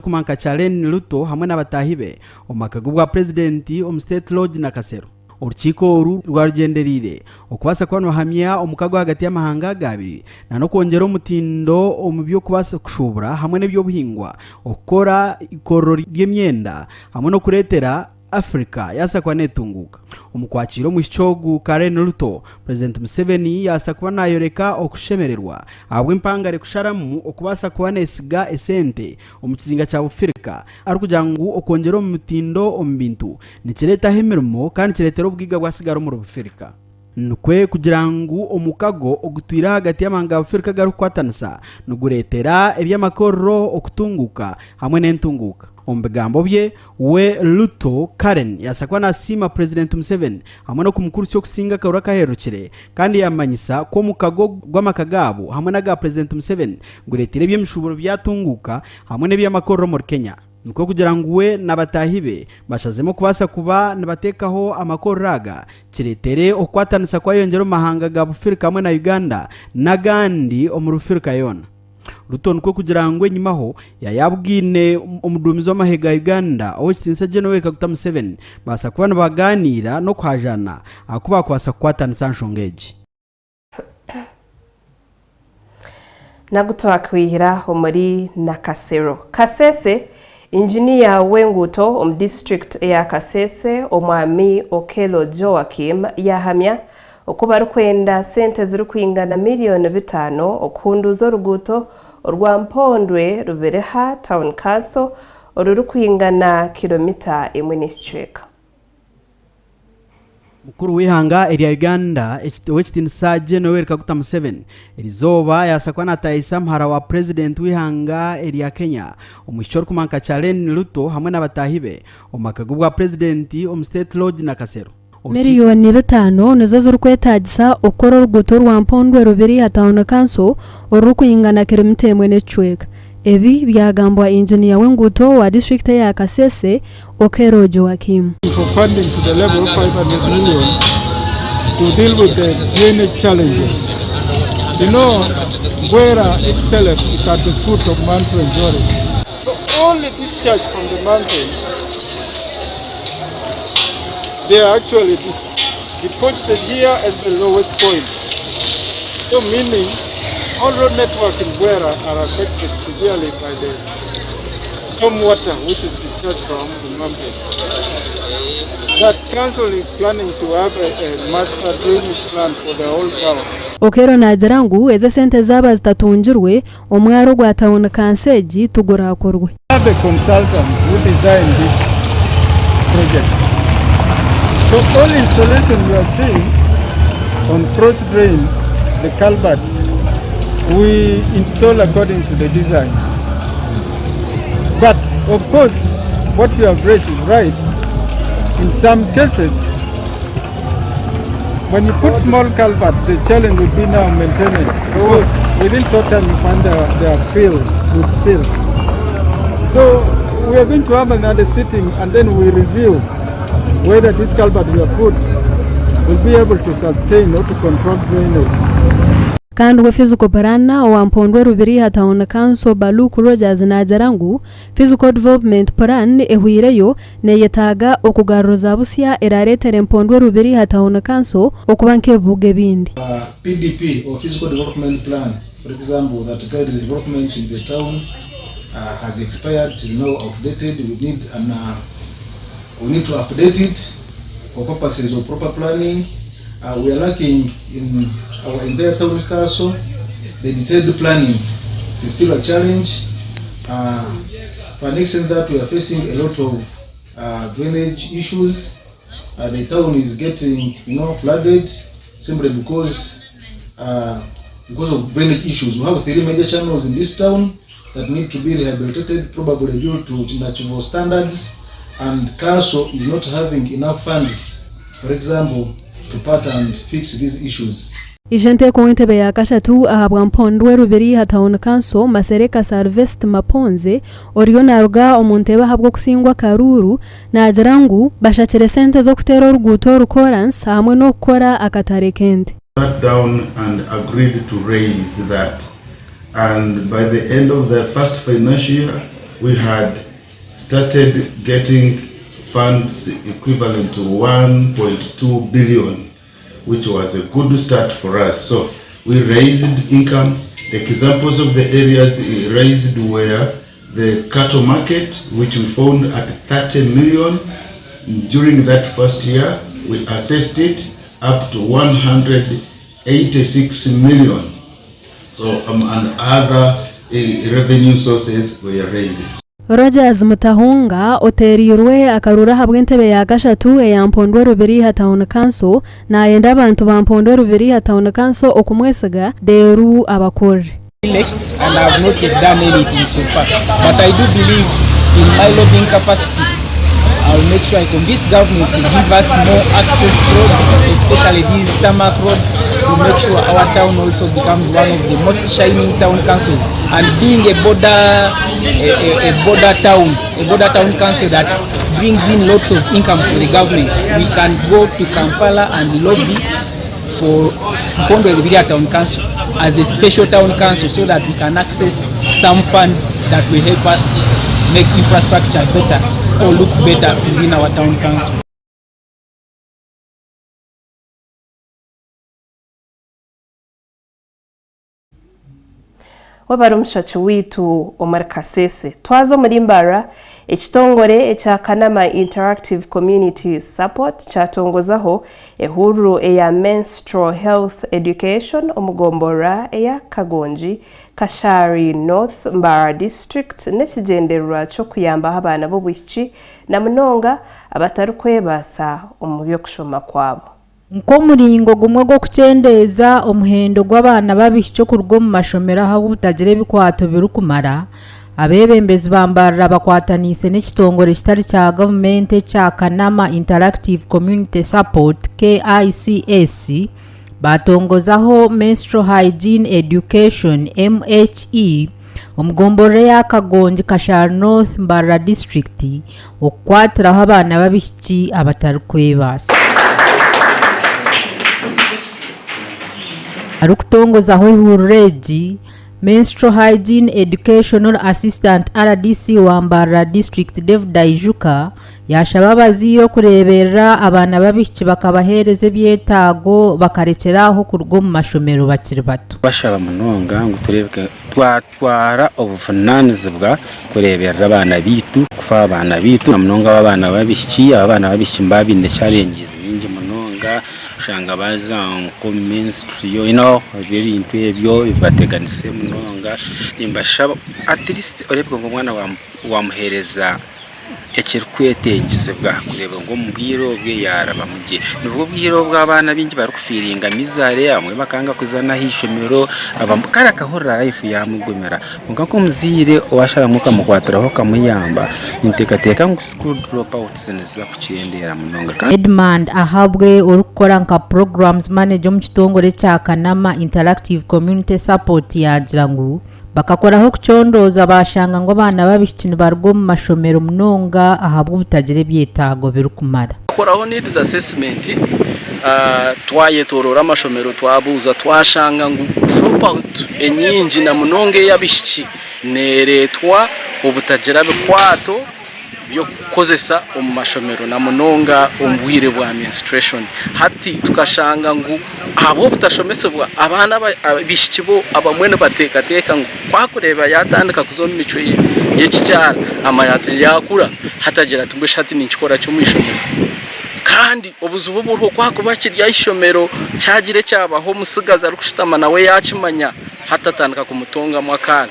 kumanka Chalen Luto hamwe n'abatahibe omakago bwa president State Lodge na Kasero urukiko oru rwarugenderire okubasa kubana bahamya omukago hagati y'amahanga gabi na no kongera umutindo omubyo kubasa kushobora hamwe n'ebyo buhingwa okora ikororo ry'emyenda hamwe no kuretera Africa yasakwa netunguka omukwakiro muhicogu Karen Ruto President Museveni yasakwa nayoreka okushemererwa abwe impangare kusharamu okubasa kubana esiga esente omukizinga cya Africa arikujangu okongera omutindo ombintu nikireta hemermo kandi kiretera obwiga bwasigara mu Africa nukwe kugirangu omukago ogutwira hagati y'amanga Africa garukwatanisa nuguretera ebyamakorro okutunguka hamwe n'entunguka ombegambo bye we Luto Karen yasakwa na sima President Museveni hamwe no kumukuru cyo kusinga karura kaherukire kandi yamanyisa ko mukago gw'amakagabo hamwe naga President Museveni guretire by'emishuburo byatunguka hamwe n'ebyamakorro mu Kenya nuko kugira ngo we nabatahibe bashazemo kubasa kuba nabatekaho amakoraga kiretere okwatanisa kwa yongero mahanga ga Africa hamwe na Uganda nagandi omurufirika yona Ruto nuko kugira ngo nyimaho yayabwine omudumizo mahega Uganda aho kitinsa January 2007 basa kubana baganira no kwajana akuba kwasa kwatanisa nshongeji nagutoa kwihira omuri na Kasero Kasese Engineer Wenguto district ya Kasese omwami Okelo Joachim yahamya okuba rukwenda sente zirukwingana miliyoni 5 okunduzo ruguto rwa Mpondwe rubereha town council orurukwingana kilomita 1.5 mukuru wihanga area Uganda ekitinisa January 2007 erizoba yasakwa na Taisa mhara wa president wihanga area Kenya omushoro kumanka Chalen Luto hamwe n'abatahibe omakago bwa president State Lodge na Kasero miliyoni 5 nizo z'urukwetagisa okoro ruguto rwa Mpondwe rubereha town council orukwingana kilomita 1.5 ebi byagambwa engineer Wenguto wa district ya Kasese Okelo Joachim for funding to the level of 500 million to deal with the drainage challenges. You know, Gwera itself is at the foot of Mount Njore. So only discharge from the mountain, they are actually deposited here at the lowest point. So meaning all road network in Gwera are affected severely by the storm water which is discharged from the mountain. That council is planning to have a master drainage plan for the whole town. Okero najirangu eze sente zaba zitatunjirwe omwaro gwa town kanseji tugura akorwe. Have a consultant who designed this project. So all installation we are seeing on cross drain, the culverts, we install according to the design. But of course, what you have raised is right. In some cases, when you put small culverts, the challenge would be now maintenance. Because within short time you find they are filled with silt. So we are going to have another sitting and then we review whether this culvert we have put will be able to sustain or to control drainage. kandi we physical barana wa Mpondwe rubereha town council Baluku Rogers najarangu physical development plan ehuireyo neyetaga okugaruza busya eraretere Mpondwe rubereha town council okubanke buge bindi PDP or physical development plan, for example, that guides development in the town has expired, is now outdated. We need to update it for purposes of proper planning. We are lacking in our entire town council. The detailed planning is still a challenge. For an extent that we are facing a lot of drainage issues. The town is getting, flooded simply because of drainage issues. We have 3 major channels in this town that need to be rehabilitated, probably due to natural standards, and council is not having enough funds, for example, to part and fix these issues. Ijente ko intebe ya kashatu ahabwa Mpondwe rubereha town council Masereka Sarvest Maponze oriona ruga omunteba habwo kusingwa Karuru najarangu bashakire sente zo kutera ruguto rukorans hamwe no gukora akatare kende. Sat down and agreed to raise that, and by the end of the first financial year we had started getting funds equivalent to 1.2 billion, which was a good start for us. So we raised income. The examples of the areas raised were the cattle market, which we found at 30 million. During that first year, we assessed it up to 186 million. So and other revenue sources were raised. Rogers Mutahunga oterirwe akarura habw'entebe ya gashatu eya Mpondwe Rubiri ha Town Council na yenda abantu ba Mpondwe Rubiri ha Town Council okumwesiga deru abakore. And I have not yet done anything so far, but I do believe in my lobbying capacity. I will make sure I convince government to give us more access roads, especially these tarmac roads, to make sure our town also becomes one of the most shining town councils. And being a border town council that brings in lots of income for the government, we can go to Kampala and lobby for Mpondwe Rubiri Town Council as a special town council so that we can access some funds that will help us make infrastructure better or look better within our town council. Wabari omushaaki wiitu Omar Kasese twaza muri Mbara ekitongore ekya Kanama Interactive Community Support kyatongozaho ehuriro eya Menstrual Health Education omugombora eya Kagonji Kashari North Mbara District n'ekigendererwa ky'okuyamba abaana b'obwishiki na munonga abatari kwebasa omu by'okushoma kwabo. Nkomuringo gumwe gwo kucendeza omuhendo gw'abaana babishyo kurwo mu mashomero aho butagire bikwato birukumara abebembezi bambarira bakwatanise n'ekitongore kitari kya government kya Kanama Interactive Community Support KICS batongozaho Menstrual Hygiene Education MHE omugombore ya Kagonji Kashar North Mbara District okwatiraho abaana babishyi abatari kwebasa. Arukutongozaho ihururegi Menstrual Hygiene Educational Assistant RDC wa Mbara District David Daijuka yashaba abaziro kureberera abana babishyi bakabahereza ebyetago bakarekeraho kurwo mu mashomero bakiri bato. Bashaba munonga ngo turebeke twatwara obufunanizibwa kureberera abana bitu kufa abana bitu munonga abana babishyi mbabinde challenges nyingi munonga ushanga baza nko menstrual ibintu ebyo bibateganise munonga imbashaba at least orebwe ngo mwana wamuhereza ekirikwetengisibwa kureba ngo mubwiro bwe yaraba muje nubwo bwiro bw'abana bingi bari kufiringa mizare amwe bakanga kuzana hishomero abamukara kahora life yamugomera ngo ko muzire washara muka mukwatiraho kamuyamba intekateka ngo school drop out seneza kuciyendera munonga Edmund ahabwe urukora nka programs manager mu kitongore cya Kanama Interactive Community Support yagira ngo bakakoraho kucondoza bashanga ngo abana babishyi barwo mu mashomero munonga ahabwo butagire byetago birukumara. Koraho needs assessment twayetorora amashomero twabuza twashanga ngo drop out enyingi na munonge yabishyi neretwa ubutagira bikwato byo kozesa mu mashomero na munonga umbwire bwa menstruation hati tukashanga ngo abo butashomesebwa abana bishikibo abamwene batekateka ngo kwakureba yatandika kuzona imico y'ekicyara amayati yakura hatagira tumbeshati n'ikikora cyo mwishomero kandi obuzubu burho kwakubakirya ishomero cyagire cyabaho musigaza rukushitama nawe yakimanya hatatandika kumutonga mwakana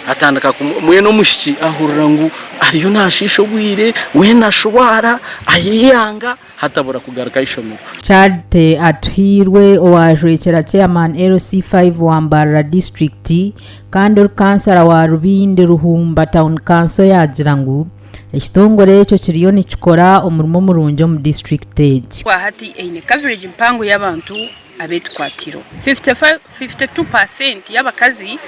atandika mwene mushiki ahurira ngo ariyo nashisho gwire we nashobara ayiyanga hatabura kugaruka ishomero. Charite atuhirwe owajwekera chairman LC5 wa Mbara District kandi kansara wa Rubinde Ruhumba Town Council yagira ngo ekitongore ekyo kiriyo nikikora omurimo murungi mu district age. Kwa hati eine coverage mpango y'abantu abetkwatiro 52% y'abakazi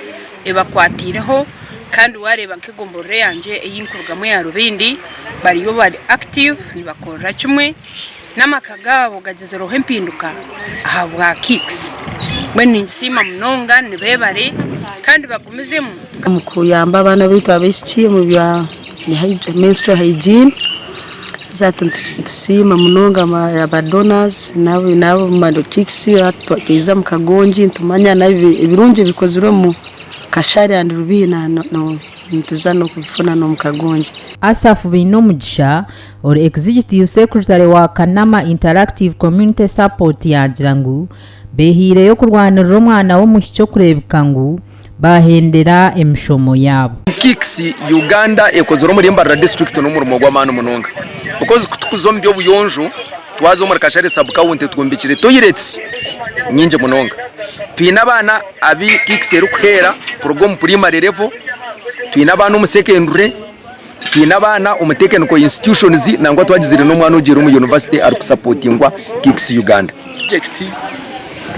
ebakwatireho kandi wareba nkegombore yanje eyinkurugamo ya Rubindi bariyo bari active nibakora kimwe namakagabo gageze roho empinduka ahabwa kicks mweni nsima munonga nibebare kandi bagumizemo mukuyamba abana bitu abeshiki mu bya menstrual hygiene zatu tusima munonga aba donors nabo madokiksi atwakeza mukagonji ntumanya nabi ibirunje bikozwe mu kashari and rubina no ntuzano kubifuna no mukagonji. Asafu bino mugisha or executive secretary wa Kanama Interactive Community Support yagirangu behire yo kurwanira umwana wo mucyo kurebeka ngo bahendera emishomo yabo. Kiksi Uganda ekozoro muri Mbarara district no muri Mogwamano munonga because kuzombyo buyonjo twazo muri kashari sub county twombikire toilets nyinje munonga twina abana abi Kiksi rukwera kurugo mu primary level twina abana mu secondary twina abana umutekano institutions nangwa twagizire no mwana ugire mu university ari supportingwa Kiksi Uganda project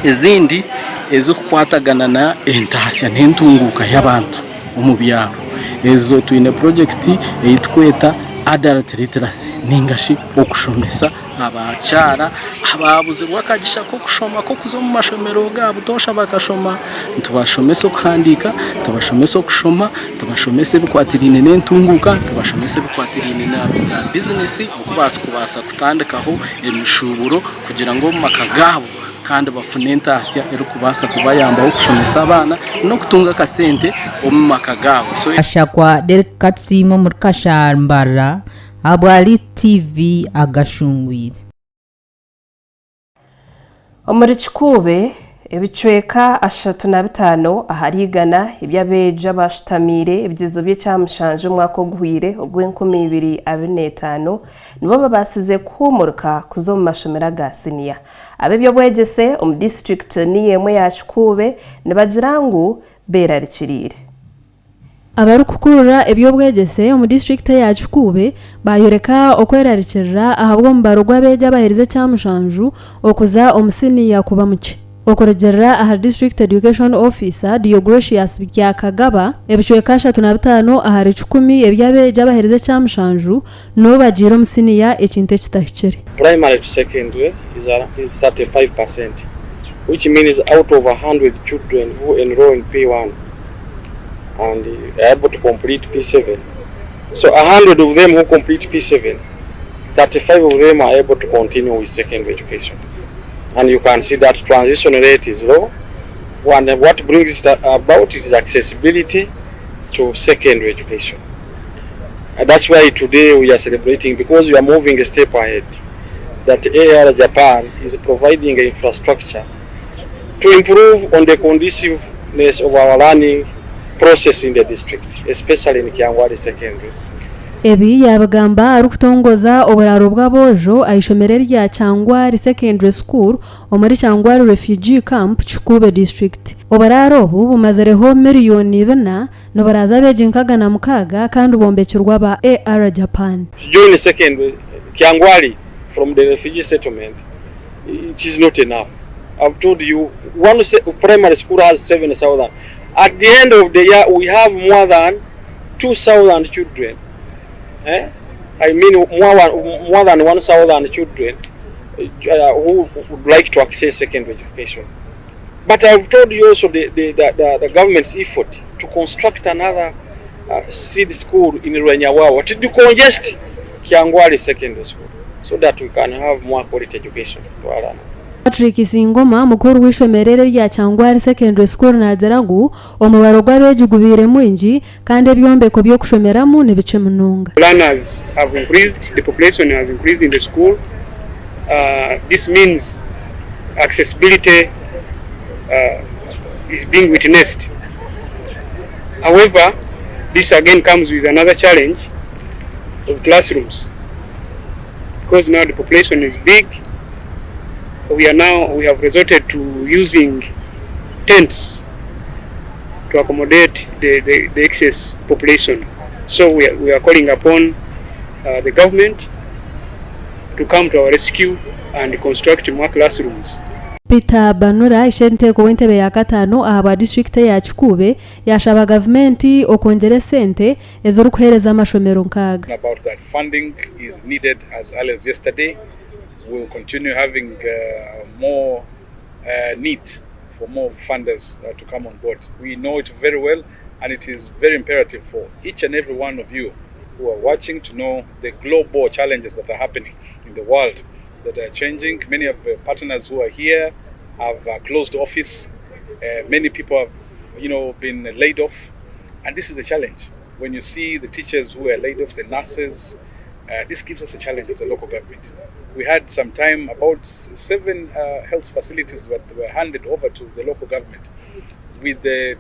ezindi ezo kukwatagana na entahasya n'entunguka y'abantu mu byaro ezo twine project eyitweta adult literacy ningashi okushomesa abacyara ababuze bwakagisha ko kushoma ko kuzo mu mashomero gabo tosha bakashoma tubashomesa okuhandika tubashomesa okushoma tubashomesa bikwatirine n'entunguka tubashomesa bikwatirine na business kubasa kutandikaho emishuburo kugira ngo mu makagabo kandi bafune entahasya ero kubasa kubayambaho kushomesa abana no kutunga kasente mu makagabo so ashakwa Delkatsimo muri Kashambara Abwali TV Agashungweire. Omuri Kikube ebicweka 35 aharigana ibyabeja bashitamire ibyizo bye cyamushanje umwaka ogwire ogw'2025 nibo babasize kumurka kuzo mu mashomera ga senior abebyo bwegese mu district ni yemwe ya Kikube nibagirangu berarikirire. Abarukukurura ebyo bwegese mu district ya Kikube bayoreka okwerarikirira ahabwo mbarugwa beja baherize cyamushanju okuza omusini yakuba muke okorejera aha district education officer Diogratius byakagaba ebicweka 35 ahari 10 ebyabeja baherize cyamushanju no bagira omusini ya ekinte kitahikire. Primary to secondary is 35%, which means out of 100 children who enroll in P1 and are able to complete P7. So 100 of them who complete P7, 35 of them are able to continue with secondary education. And you can see that transition rate is low. And what brings it about is accessibility to secondary education. And that's why today we are celebrating, because we are moving a step ahead, that AR Japan is providing infrastructure to improve on the conduciveness of our learning process in the district, especially in Kyangwari Secondary. Ebi yabagamba arukutongoza oburaro bw'abojo ayishomerera rya Kyangwari Secondary School omuri Kyangwari Refugee Camp Kikube District. Oburaro obu bumazereho miliyoni 4 no baraza bejinkaga na mukaga kandi bombekirwa ba AR Japan. Join the secondary Kyangwari from the refugee settlement, it is not enough. I've told you, one primary school has 7,000. At the end of the year, we have more than 2,000 children. I mean, more than 1,000 children who would like to access secondary education. But I've told you also the government's effort to construct another seed school in Rwanyawawa to decongest Kyangwari Secondary School so that we can have more quality education to our learners. Patrick Singoma mukuru w'ishomerere rya Kyangwari Secondary School nazarangu omubaro gw'abejugubire mwinji kandi ebyombeko byo kushomeramo nebice munonga. Learners have increased, the population has increased in the school. This means accessibility is being witnessed. However, this again comes with another challenge of classrooms, because now the population is big. We have resorted to using tents to accommodate the excess population. So we are calling upon the government to come to our rescue and construct more classrooms. Peter Banura ishenteko wentebe ya katano ahaba district ya Kikube yashaba government okongere sente ezuru kuhereza amashomero nkaga. About that funding is needed as early as yesterday. We will continue having more need for more funders to come on board. We know it very well And it is very imperative for each and every one of you who are watching to know the global challenges that are happening in the world that are changing. Many of the partners who are here have closed office. Many people have, been laid off. And this is a challenge. When you see the teachers who are laid off, the nurses, this gives us a challenge of the local government. We had some time, about 7 health facilities that were handed over to the local government with the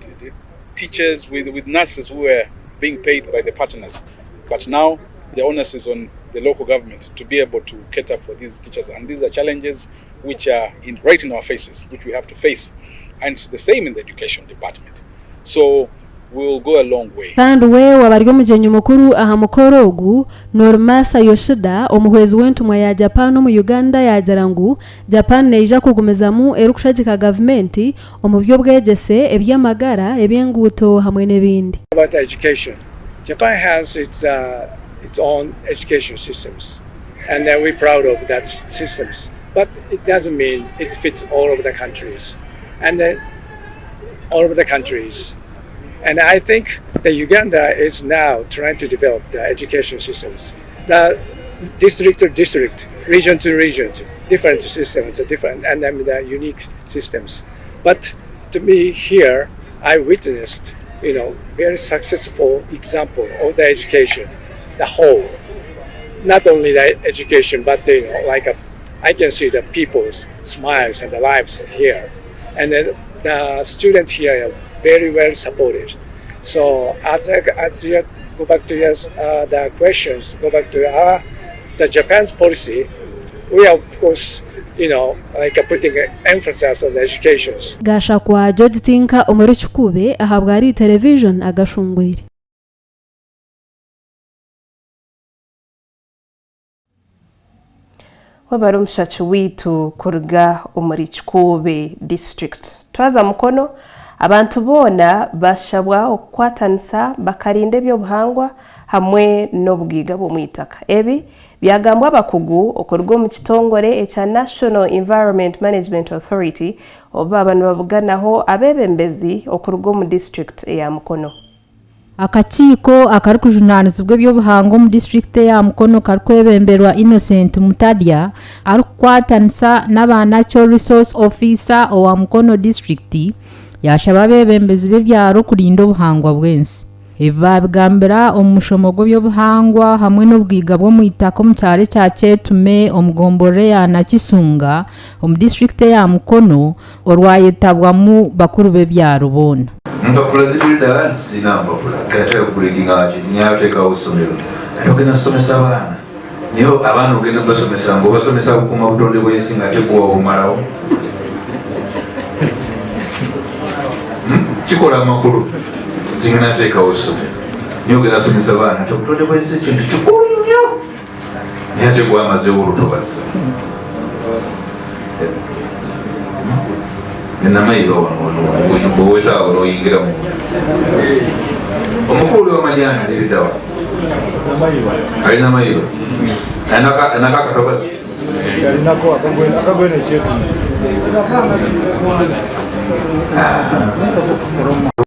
teachers, with nurses who were being paid by the partners. But now the onus is on the local government to be able to cater for these teachers. And these are challenges which are right in our faces, which we have to face. And it's the same in the education department. So we'll go a long way. Kandi wewe wabaryo mujenyi mukuru aha mukoro ogu Normasa Yoshida omuhwezi w'entumwa ya Japan mu Uganda yagira ngu Japan neija kugumizamu erukushagika government omu byo bwegese ebyamagara ebyenguto hamwe n'ebindi. About education, Japan has its own education systems, and we're proud of that systems. But it doesn't mean it fits all over the countries, and all over the countries. And I think that Uganda is now trying to develop the education systems. The district to district, region to region, different systems, different and the unique systems. But to me here, I witnessed, very successful example of the education, the whole. Not only the education, but I can see the people's smiles and the lives here, and then the students here are very well supported. So as you go back to the questions, go back to the Japan's policy, we are of course, putting emphasis on the educations. Gasha kwa George Tinka omuri Chukube ahabwari television Agashungweire. Wabaro mshachu witu kuruga omuri Chukube district. Twaza mukono abantu bona bashabwa okwatanisa bakarinde byobuhangwa hamwe n'obwiga bw'omwitaka. Ebi byagambwa abakugu okurwa mu kitongore ekya National Environment Management Authority oba abantu babuganaho abebembezi okurwa mu district eya Mukono. Akakiiko akari kujunanizibwa by'obuhangwa mu district ya Mukono karikwebemberwa Innocent Mutadya arikwatanisa n'aba Natural Resource Officer owa Mukono district yashaba bebembezi b'ebyaro kurinda obuhangwa bwensi. Babigambira omushomo gw'obuhangwa hamwe n'obwiga bw'omwitaka mu kyaro kya Kyetume omugombore ya Nakisunga omu district ya Mukono orwayetabwamu bakuru b'ebyaro bona. Mpapula z'ebirala zina mpapula katera kureadinga kinyateka osomero ayogena somesa abana niyo abana ogenda basomesa ngo basomesa okuma butonde bw'ensinga tekuwa omalawo chikola amakulu tingana teka osomero niyo ogenda somesa abana tobutonde bw'ensinga kintu kikulu nnyo nyate gwamaze olutobasa nina mayiga wano bwewetaawo n'oyingira mu omukulu w'amajani aliriddawa alina mayiga nakakatobazi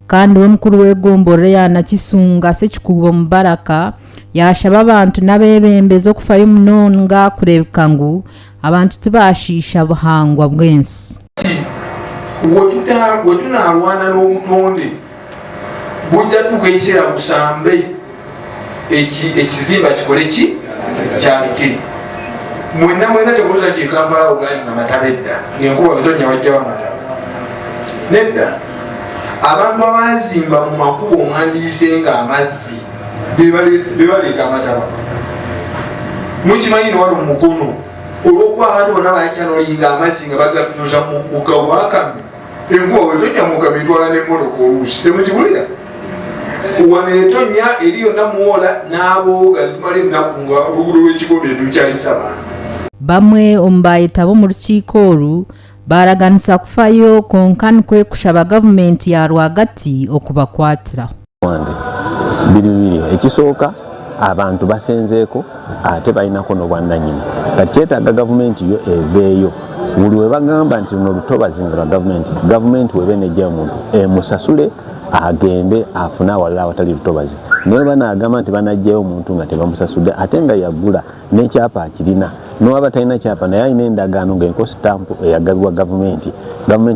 kandi omukulu w'egombore ya Nakisunga Sekikubo Mubaraka yashaba abantu n'abebembezi okufayo munonga kurebeka ngu abantu tibashiisha buhangwa bwensi. Wetunalwana n'obutonde bujja tugeesera busambe ekizimba kikole ki kyabikiri mwena temuuza nti Kampala ogali nga mataba edda ngenkuba bitonya wajjawo amataba nedda abantu abazimba mu makubo omwandiise nga amazzi bebaleeta amataba mukimanyi newali omukono olwokuba abantu bonna bakyanolinga amazzi nga bagatuuza mu kabwakame enkuba wetonya mukama etwala n'emmotoka oluusi temukibulira wano etonya eri yonna muwola n'abooga tumala ennaku nga oluguudo lw'ekikobe tukyayisa abantu. Bamwe ombayetabo mu lukiiko olu baraganisa kufayo konkani kwekushaba gavumenti ya rwagati okubakwatira. Biri ekisooka abantu basenzeeko ate balinako n'obwannannyini kati kyetaaga gavumenti yo eveeyo buli we bagamba nti luno lutobazi nga lwa gavumenti webe nejja omuntu emusasule agende afuna wala awatali lutobazi naye banagamba nti banajjayo omuntu nga tebamusasudde ate nga yagula n'ekyapa akirina n'owaba talina kyapa naye alina endagaano ng'enko sitampu eyagabibwa gavumenti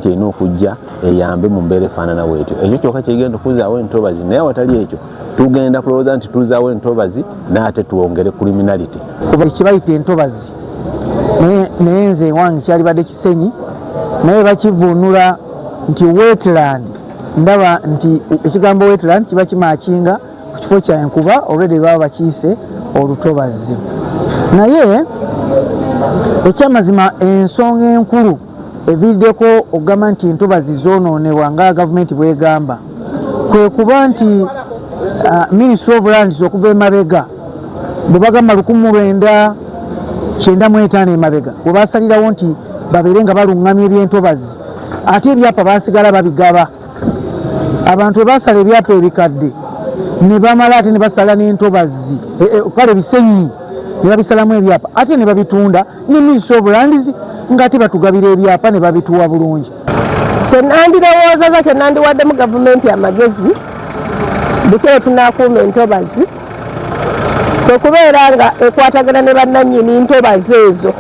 erina okujja eyambe mu mbeera efaanana bwetyo ekyo kyokka kigenda okuzaawo entobazi naye awatali ekyo tugenda kulowooza nti tuzaawo entobazi n'ate tuwongere criminality ekibayita entobazi naye nze wange kyalibadde kisenyi naye bakivvuunula nti wetland ndaba nti ekigambo wetland kiba kimakinga ku kifo kya enkuba olwedde baba bakiise olutobazi naye ekyamazima ensonga enkulu eviiriddeko okugamba nti entobazi zoonoonebwa nga gavumenti bwegamba kwe kuba nti Ministry of Lands okuva emabega bwe bagamba 1995 emabega bwe basalirawo nti babeere nga baluŋŋamya ebyentobazi ate ebyapa basigala babigaba abantu bwe basala ebyapa ebikadde ne bamala ate ne basala n'entobazi kale bisenyi ne babisalamu ebyapa ate ne babitunda ne Ministry of Lands ng'ate batugabira ebyapa ne babituwa bulungi. Kyenandirowooza kyenandiwaddemu gavumenti amagezi bityo tunakuuma entobazi kwe kubeera nga ekwatagana ne bannannyini ntobazi ezo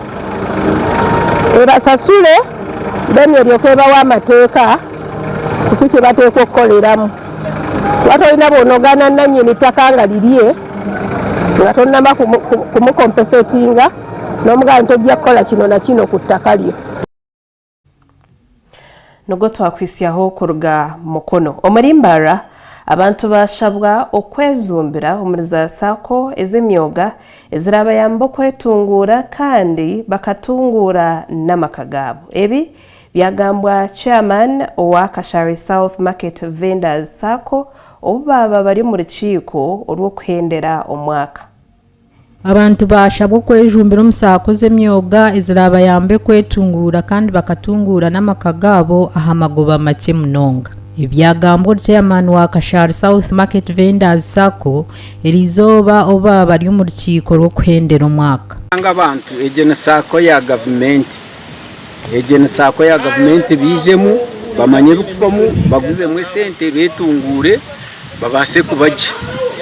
ebasasule bene eryoka ebawa amateeka kiki kye bateekwa okukoleramu kuba tolina bw'onogaana nannyini ttaka nga lirye nga tonnama kumukompesetinga n'omugala ntojja kukola kino na kino ku ttaka lyo. Nubwo twakwisyaho kuruga mukono omurimbara abantu bashabwa okwezumbira omuri za sako ez'emyoga ezirabayamba okwetunguura kandi bakatungura n'amaka gaabo. Ebi byagambwa chairman owa Kashari South Market Vendors Sako obu baba bari mu rukiiko olw'okuhendera omwaka. Abantu bashabwa okwejumbira omu saako z'emyoga ezirabayambe kwetungura kandi bakatungura n'amaka gaabo aha magoba make munonga. Ebyagambwa chairman wa Kashari South Market Vendors Sako erizooba oba bari mu rukiiko lw'okuhendera omwaka. Abantu ejene sako ya gavumenti bijemu bamanye bikufamu baguzemu sente betungure babase kubajja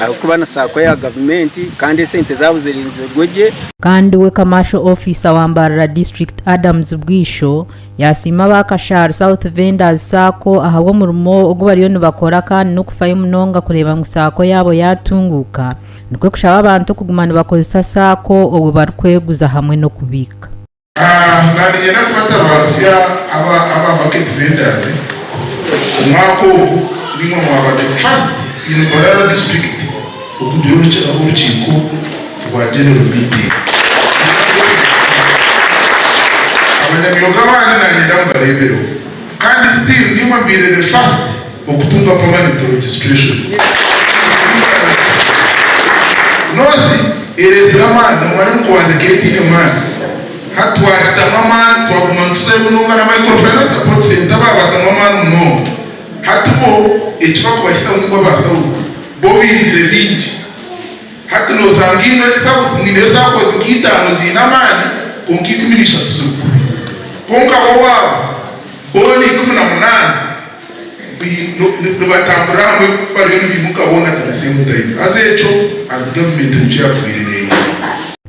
akuba na sako ya gavumenti kandi sente zabo zirinzirweje. Kandi we commercial officer wa Mbarara District Adams Bwisho yasima ba Kashari South Vendors Sako ahabwo murumo ogwo bariyo nibakora kandi n'okufayo munonga kureba ngu sako yabo yatunguka nikwe kushaba abantu kugumana bakozesa sako obwo barikweguza hamwe no kubika. Nani yena kubata basya aba market vendors umwako ndimo mwaba the first in Mbarara District okudyoncha urukiiko rwa general meeting. Abanyamyoga bane nagenda mubarebero kandi still niba mbere the first okutunga permanent registration. Nozi ereziramana mwari mukwaze gate ine mwana hatwajita mama twakumantuze bununga na microfinance support center babata mama no hatubo ekibako bahisa ngwa basawu bobizire bingi hatu no sangino sawu ngine sako zingita muzina mani konki kuminisha Zuku konka wawa boni 18 batambura hamwe bari bimuka bona tanesemu time azecho as government nchyakwirire.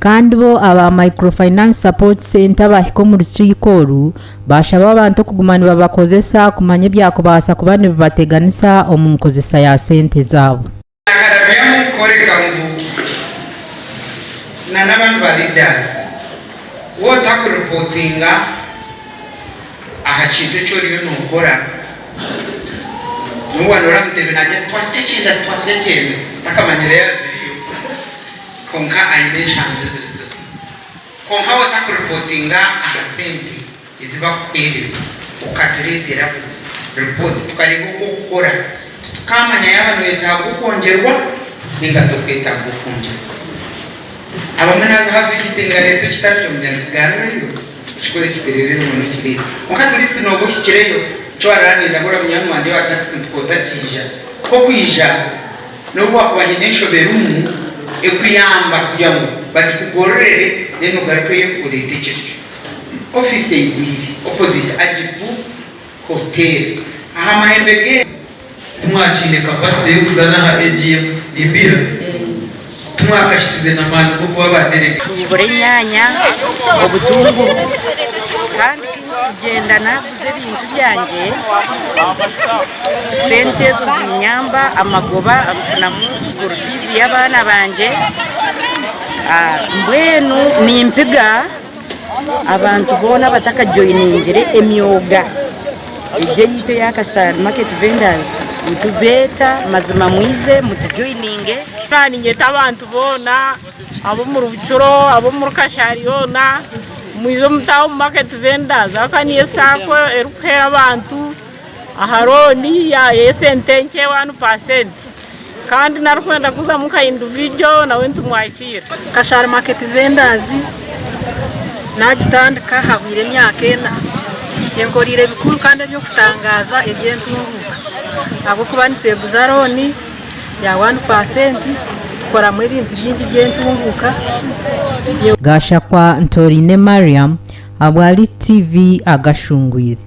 Kandi bo aba microfinance support center bahiko mu rukiiko bashaba abantu kugumana babakozesa kumanya byakubasa kubane bibateganisa omu mukozesa ya sente zabo. Akarabya mukoreka mvu na n'abantu ba leaders wota ku reportinga aha kintu cyo riyo nukora nuwana uramutebe najya twasechenda takamanyire yaziriyo konka aine chanje zirizo konka wota ku reportinga aha sente iziba kupereza ukaturetera report tukarigo gukora tukamanya y'abantu betaga gukongerwa n'ingatokweta gukongerwa abamwe nazo hafi kitinga leta kitatu mbyandgarero chikole siterere mu kirere mukati list no go kireyo chwarani ndagora munyamu wande wa taxi tukota kija ko kwija no bwa kubahindisho berumu ekuyamba kujamu batukugorere neno garikwe ku leta chicho office ibiri opposite ajibu hotel aha mahembege tumwakine capacity yo kuzana ha AGM ibira tumwakashitize n'abantu ko kuba badereka nibure nyanya obutunguru kandi kugenda naguze ibintu byanjye sente zo zinyamba amagoba amfunamu school fees y'abana banje mbwenu nimpiga abantu bona batakajoiningire emyoga ejeyito yakasara market vendors mutubeta mazima mwize mutujoininge kandi nyeta abantu bona abo mu rubucuro abo mu kashariona mwizo mutaho market vendors akaniye sako erukera abantu aharoni ya yesentenke 1% kandi narukwenda kuza muka individual nawe ntumwakira kashara market vendors nagitandika habwire imyaka ena yenkorire bikuru kandi byo kutangaza ebyentunguka abo kuba nitweguza roni ya 1% koramwe ibintu byingi byentunguka Gashakwa Ntorine Mariam abwali TV Agashungweire.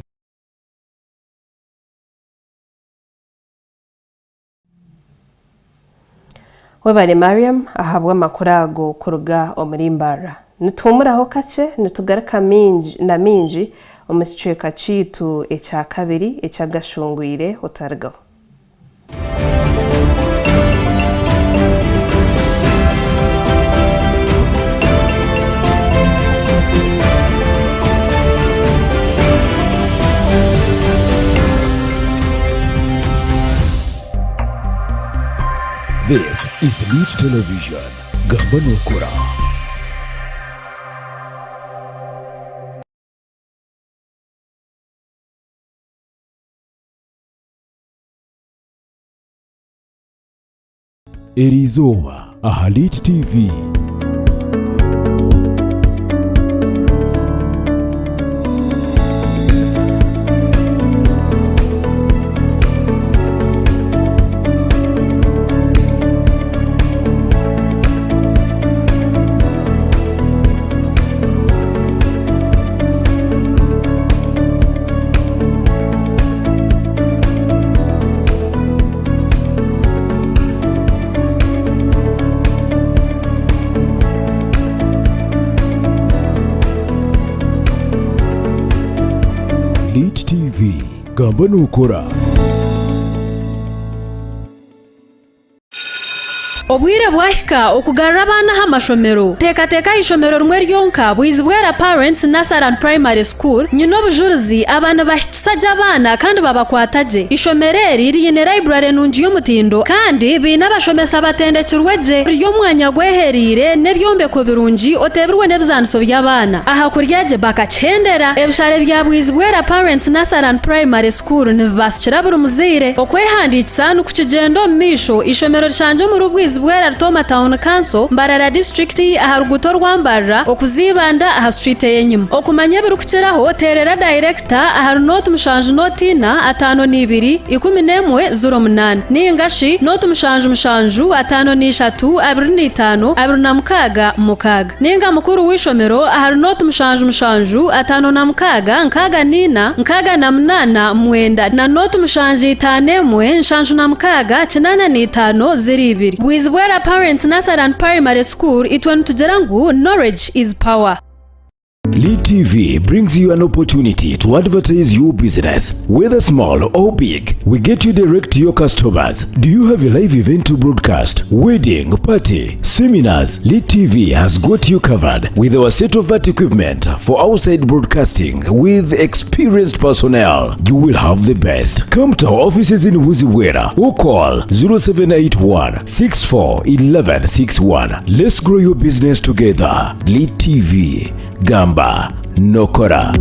Webale Mariam ahabwa makurago kuruga omurimbara nitumuraho kace nitugaruka minji omusicweka citu eca kabiri eca Gashungweire otargaho. This is Elite Television. Gamba Nokora. Erizowa, Elite TV. Elite TV, Gamba Nokora. Obwire bwahika okugarura abana hamashomero teka ishomero rumwe ryonka bwizibwera Parents Nursery and Primary School nyino bujuruzi abana basajja abana kandi babakwataje ishomereri riyine library nungi y'omutindo kandi bina bashomesa batendekirweje ryo mwanya gweherire nebyombe ko birungi otebirwe nebizanso by'abana aha kuryaje bakachendera ebishare bya bwizibwera Parents Nursery and Primary School nibashyira buri muzire okwehanditsa n'ukugendo misho ishomero rishanje mu rubwizi bwera Rutoma Town Council Mbarara District aharuguto rwambarra okuzibanda aha street yenyuma okumanya birukukiraho terera director aharu note mushanju notina 52 1108 ningashi note mushanju 53 25 ninga mukuru wishomero aharu note mushanju 56 58 mwenda na note mushanju 5 ziribiri Bwizibwera Parents Nursery and Primary School itwanu tujerangu knowledge is power. Elite TV brings you an opportunity to advertise your business. Whether small or big, we get you direct to your customers. Do you have a live event to broadcast? Wedding, party, seminars? Elite TV has got you covered with our state-of-the-art equipment for outside broadcasting with experienced personnel. You will have the best. Come to our offices in Wuziwera or call 0781 64 1161. Let's grow your business together. Elite TV. Gamba Nokora.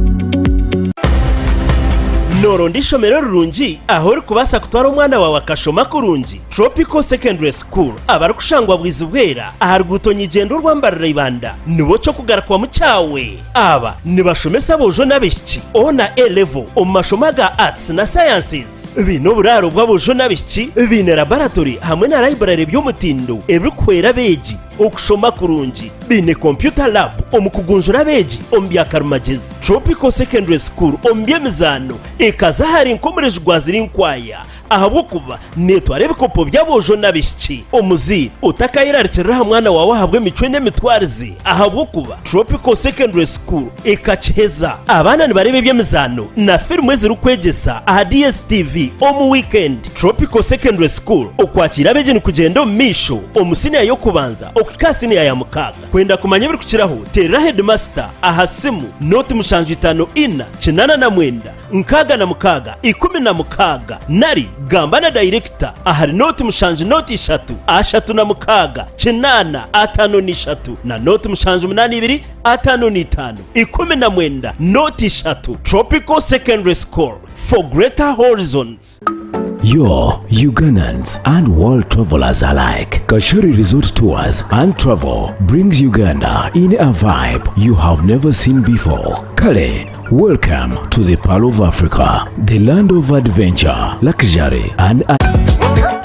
Norondi shomero rurungi aho kubasa kutwara umwana wawe akashoma kurungi Tropical Secondary School abarukushangwa Bwizibwera aharugutonye igendo rwambarira ibanda nibo cyo kugarakwa mu cyawe aba nibashomesa bojo nabishiki ona A level omashoma ga arts na sciences bino buraro bw'abojo nabishiki bine laboratory hamwe na library by'omutindo ebikwera beji okushoma kurungi bine computer lab omukugunjura beji ombyakarumagezi Tropical Secondary School ombyemizano ekaza hari nkomerejwe gwaziri nkwaya ahabwo kuba netware ibikopo by'abojo n'abishiki omuziri utakayirarikira mwana wawe ahabwe mico n'emitwarize ahabwo kuba Tropical Secondary School ekacheza abana nibarebe by'emizano na filmu ziri kwegesa aha DSTV omu weekend. Tropical Secondary School okwakira abegeni kugenda mu misho omusini yo kubanza okikasini ya mukaga kwenda kumanya biri kukiraho terera headmaster ahasimu noti mushanju 5 ina kinana na mwenda nkaga na mukaga 10 na mukaga nari gamba na director ahari noti mushanju noti 3 ashatu na mukaga kinana 5 ni 3 na noti mushanju 82 5 ni 5 10 na mwenda noti 3. Tropical Secondary School for greater horizons. Yo, Ugandans and world travelers alike, Kashari Resort Tours and Travel brings Uganda in a vibe you have never seen before. Kale, welcome to the Pearl of Africa, the land of adventure, luxury and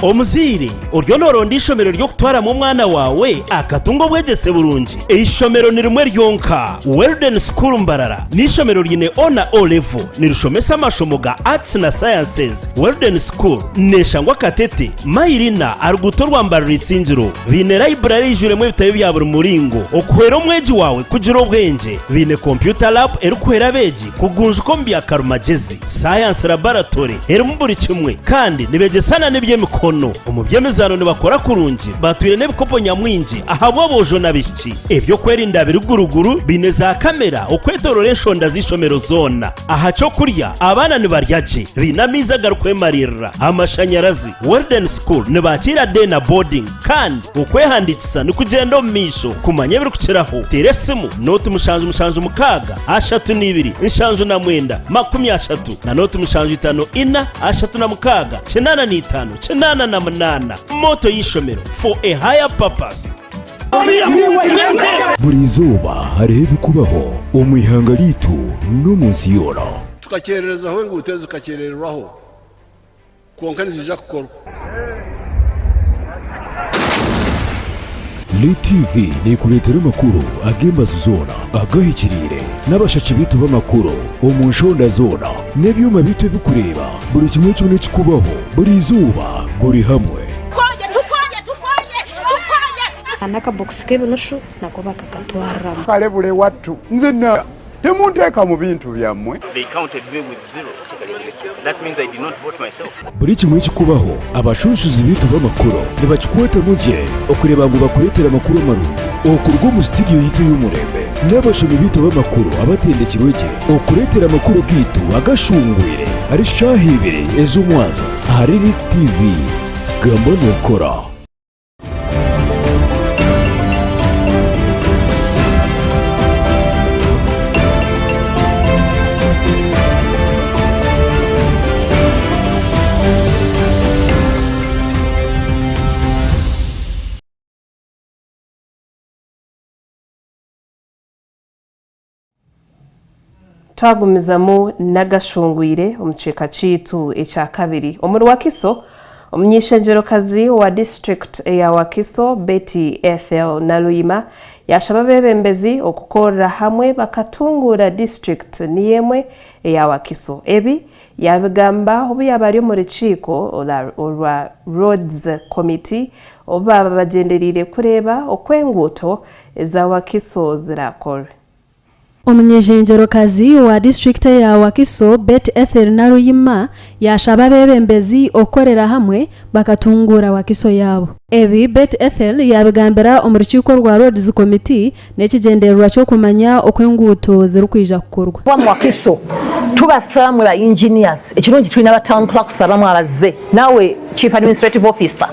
omuziri uryo noronda ishomero ryo kutwara mu mwana wawe akatungo bwegese burungi ishomero ni rimwe ryonka Weldon School Mbarara ni ishomero rine ona O level ni rushomesa amashomo ga arts na sciences. Weldon School neshangwa katete mayirina aruguto rwambarira isingiro bine library juremo ibitabo bya buri muringo okuhera omweji wawe kugira obwenge bine computer lab erukwera beji kugunja ko mbya karumagezi science laboratory erimu buri kimwe kandi nibegesana nebyemikono umubyemezano nibakora kurungi batwire nebikopo nyamwingi ahabo bojo nabishiki ebyo kwerinda biri guruguru bine za kamera okwetorora enshonda zishomero zona aha cyo kurya abana nibaryaje binamiza garukwemarira amashanyarazi. Weldon School nibakira day na boarding kandi okwehandikisa nikugenda mu misho kumanya biri kukiraho teresimu noti mushanju mukaga 32 inshanju na mwenda 30 na noti mushanju 5 ina 3 na mukaga 95 na munana moto y'ishomero for a higher purpose. buri zuba hariho ibikubaho umwihanga ritu no munsi yora tukakerereza aho nguteze ukakerereraho konka nizija kukorwa. TV ni kuletera makuru agemba zona agahikirire n'abashaci bitu b'amakuru omunshonda zona nebyuma bito bikureba buri kimwe cyo n'ikikubaho buri zuba buri hamwe anaka box kebunushu nako bakakatwara kale bule watu nzina temunteka mu bintu byammwe. They counted me with 0. That means I did not vote myself. buri kimwe kikubaho abashushuzi bitu b'amakuru nibakikweta muje okureba ngo bakuletera amakuru marungu okurwa mu studio yite y'umurembe n'abashumi bitu b'amakuru abatendekirwege okuletera amakuru gitu agashungwire ari shahibere ezo mwazo hari TV gambo nokora. Twagumizamu n'Agashungweire omuceka citu eca kabiri omuri Wakiso omunyeshenjerokazi wa district ya Wakiso Betty Ethel Naluyima yashaba bebembezi okukorera hamwe bakatungura district niyemwe ya Wakiso ebi yabigamba obu yabari mu rukiko olwa roads committee oba bagenderire kureba okwenguto za Wakiso zirakora. Omunyejenjerokazi wa district ya Wakiso Betty Ethel Naluyima yashaba bebembezi okorera hamwe bakatungura Wakiso yabo. Ebi Betty Ethel yabigambira omurukiko rwa roads committee n'ekigendererwa cyo kumanya okwenguto zirukwija kukorwa. Wa Wakiso tubasamwe ba engineers ekirungi tulina ba town clerks abamu abaze nawe chief administrative officer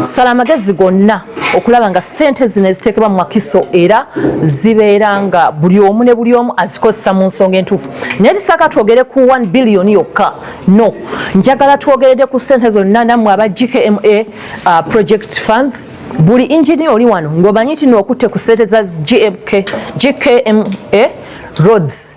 sala magezi gonna okulaba nga sente zine zitekebwa mu Wakiso era zibeeranga buli omu ne buli omu azikosa mu nsonga entuufu. Neti saka twogere ku 1 billion yokka no njagala twogerede ku sente zonna namwe aba GKMA project funds buli engineer oli wano ngomanyi ti nokutte ku sente za GKMA roads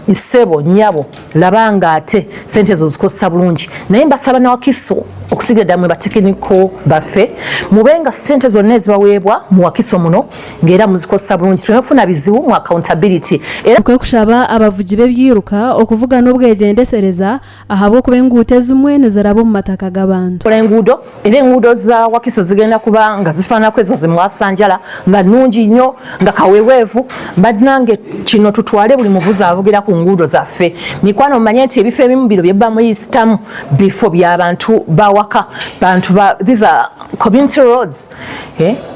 isebo nyabo labanga ate sente zo zikosa bulungi naye mbasaba na Wakiso okusigira ddala mwe batekiniko baffe mubenga ssente zonna ezibaweebwa mu Wakiso muno ng'era muzikozesa bulungi tulina okufuna bizibu mu accountability era kwekushaba abavugi b'ebyiruka okuvuga n'obwegendesereza ahabw'okuba enguuto ezimwe niziraba omu mataka g'abantu enguudo era enguudo za Wakiso zigenda kuba nga zifaananako ezo zimwasanjala nga nnungi nnyo nga kaweweevu badinange kino tutwale buli muvuzi avugira ku nguudo zaffe mikwano mumanye nti ebifo ebimu biro byebba muyisitamu bifo by'abantu bawaka bantu these are community roads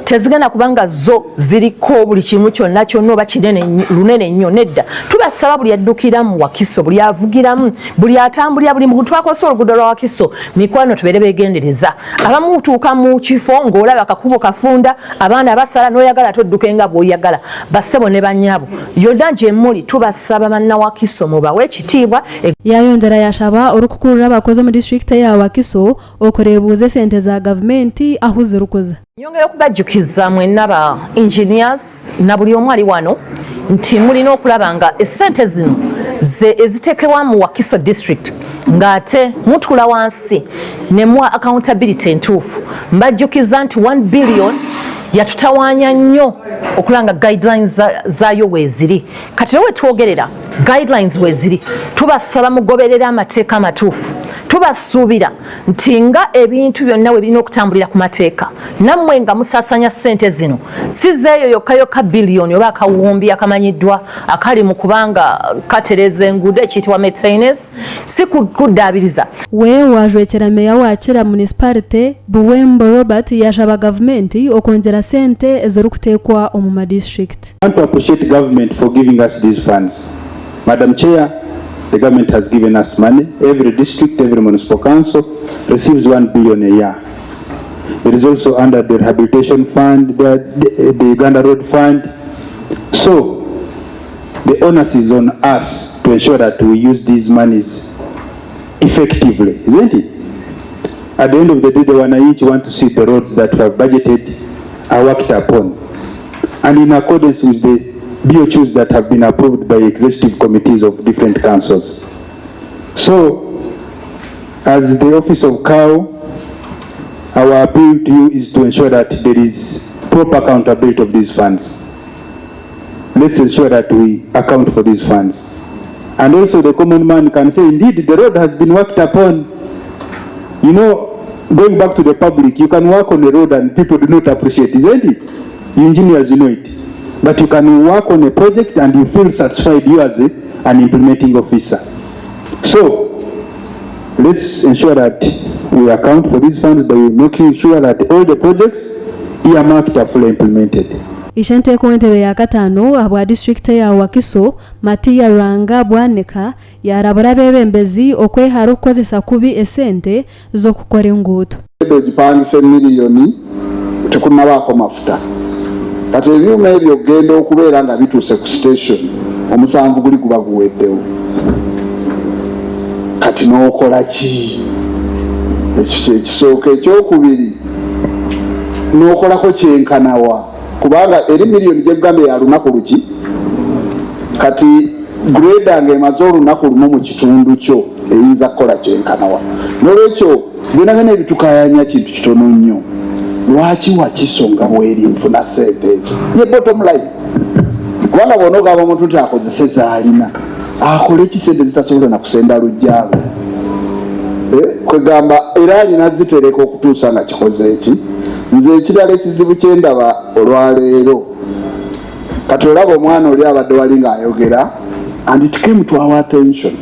tezigenda kubanga zo ziriko buli kimu kyonna kyonna oba kinene lunene nnyo nedda tubasaba buli addukira mu Wakiso buli avugiramu buli atambulira buli muntu akosa oluguudo lwa Wakiso mikwano tubeere beegendereza abamu mutuuka mu kifo ng'olaba akakubo kafunda abaana basala n'oyagala todduke nga bw'oyagala bassebo ne bannyabo yonna gye muli tubasaba banna Wakiso mubawe ekitiibwa yayongera yashaba orukukurura abakozi mu disitulikiti ya Wakiso okureebuuza sente za gavumenti aho zirikuza nyongera okubajjukiza mwenna ba engineers na buli omu ali wano nti mulina okulaba nga essente zino eziteekebwa mu Wakiso district ng'ate mutula wansi ne muwa accountability entuufu mbajjukiza nti 1 billion yatutawaanya nnyo okulanga guidelines zaayo weeziri kati we twogerera guidelines weeziri tubasaba mugoberera amateeka amatuufu tubasuubira nti nga ebintu byonna we birina okutambulira ku mateeka nammwe nga musaasanya ssente zino si zeeyo yokka biliyoni oba akawumbi akamanyiddwa akali mu kubanga katereza enguudo ekiyitibwa maintenance si kuddaabiriza wajwekera meya wa Kira municipality Buwembo Robert yashaba gavumenti okwongera sente ezirikuteekwa omu madistrict. I want to appreciate government for giving us these funds. Madam Chair, the government has given us money. Every district, every municipal council receives 1 billion a year. There is also under the rehabilitation fund, the Uganda Road Fund. So, the onus is on us to ensure that we use these monies effectively, isn't it? At the end of the day, the wananchi want to see the roads that we have budgeted are worked upon, and in accordance with the BOQs that have been approved by executive committees of different councils. So, as the office of COW, our appeal to you is to ensure that there is proper accountability of these funds. Let's ensure that we account for these funds. And also the common man can say, indeed, the road has been worked upon. You know, going back to the public, you can work on a road and people do not appreciate, isn't it? You engineers, you know it. But you can work on a project and you feel satisfied, you as an implementing officer. So, let's ensure that we account for these funds by making sure that all the projects earmarked are fully implemented. Ishenteeko entebe ya kataano habwa district ya Wakiso Matiya Ranga Bwaneka yarabura bebembezi okwehara okukozesa kubi esente z'okukora enguuto. Gipangise miliyoni tekunnabaako mafuta. Kati ebyuma ebyo genda okubeera nga bituuse ku station omusanvu guli guba guweddewo. Kati n'okola ki? Ekisooka ekyokubiri n'okolako kyenkanawa kubanga eri miliyoni gyeggambe ya lunaku luki kati greda ng'emaze olunaku lumu mu kitundu kyo eyinza kukola kyenkanawa n'olwekyo byonna byonna ebitukayanya kintu kitono nnyo lwaki Wakiso nga bweri nfuna ssente ekyo ye bottom line kubanga bw'onoogamba omuntu nti akozese zaalina akole ekisente zitasobola na kusenda lujjalo kwegamba era alina zitereka okutuusa nga kikoze eki nze ekirala ekizibu kyendaba olwaleero kati olaba omwana oli abadde wali ng'ayogera and it came to our attention.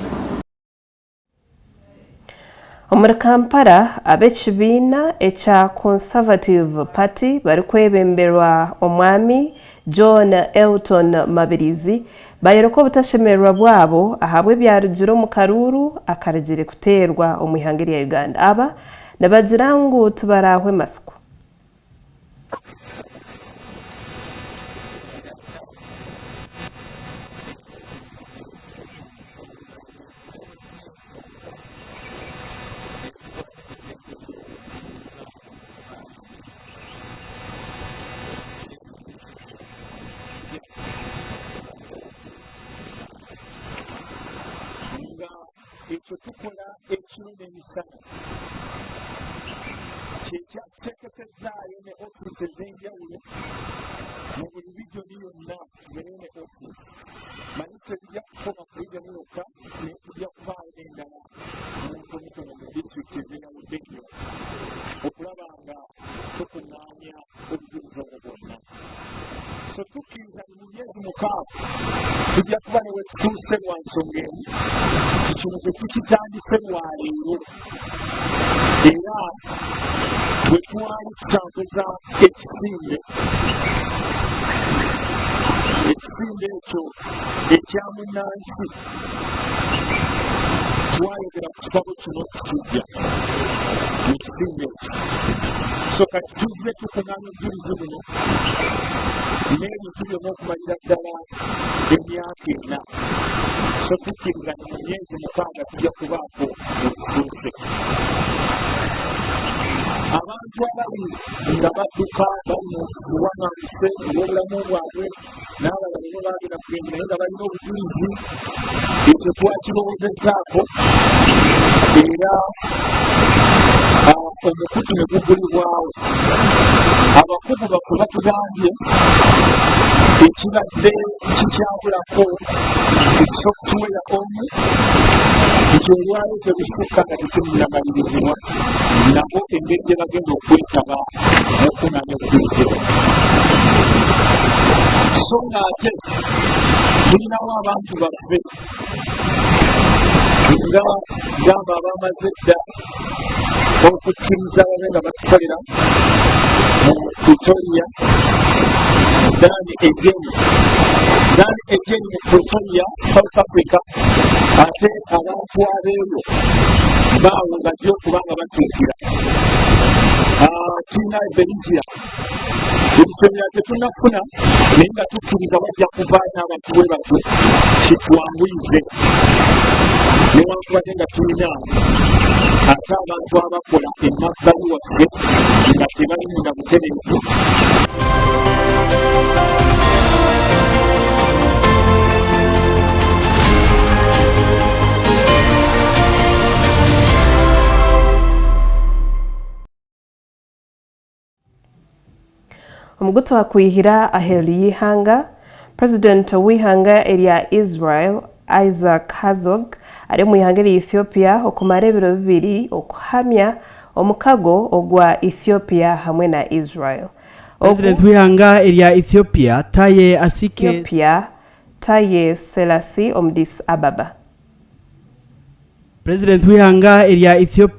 Omuri Kampala ab'ekibiina ekya Conservative Party bari kwebemberwa omwami John Elton Mabirizi bayereka obutashemererwa bwabo ahabwe byarugire omu karuuru akaragire kuteerwa omu ihanga rya Uganda aba nabagira ngu tubarahwe masiku. Ekyo tukola ekirime emisana kyekyatekesezaayo ne ofisi ez'enjawulo mu buli regioni yonna tubeere ne ofisi manyi tebijja kukoma ku regioni yokka naye tujja kubaayo n'endala muntonotono mu disitulikiti ez'enjawudde nnyo okulaba nga tukuŋŋaanya obujulizi obwo bwonna so tukkiriza mu myezi 6 tujja kuba ne wetutuuse lwa nsonga emu kino tekikitandise lwaleero era bwe twali tutambuza ekisimbe ekyo ekya munnansi twayogera ku kitabo kino tukijja mu kisimbe ekyo so kati tuzze tukuŋŋaanya obujulizi buno n'ebintu byonna okumalira ddala emyaka 4 so tukkiriza ne mu myezi 6 tujja kubaako ekituuse abantu abali nga badduka bali mu buwaŋŋanguse olw'obulamu bwabwe n'abalala bo baagenda kugenda naye nga balina obujulizi ekyo twakirowozezzaako era omukutu ne gugulibwawo abakugu baffe batugambye ekibadde kikyabulako software omu nti olwayo tebisukka nga tekinnamalirizibwa nabo engeri gye bagenda okwetaba n'okuŋŋaanya obujulizi so ng'ate tulinawo abantu baffe nga gamba abamaze dda okukkiriza babe nga batukolera mu Pretoria Dani Ejeni mu Pretoria South Africa ate abantu abeeyo baawo bajja okuba nga batuukira tulina Belgium ebisomera tetunafuna naye nga tukkiriza bajja kuvaayo abantu bwe batyo kitwanguyize newankubadde nga tulina ate abantu abakola emabbali waffe nga tebalimu na butereevu omugutu wa kwihira aheru y'ihanga President w'ihanga erya Israel Isaac Herzog ari mu ihanga erya Ethiopia okumara ebiro 2 okuhamya omukago ogwa Ethiopia hamwe na Israel. President w'ihanga erya Ethiopia Taye Selassie Omdis Ababa. President w'ihanga erya Ethiopia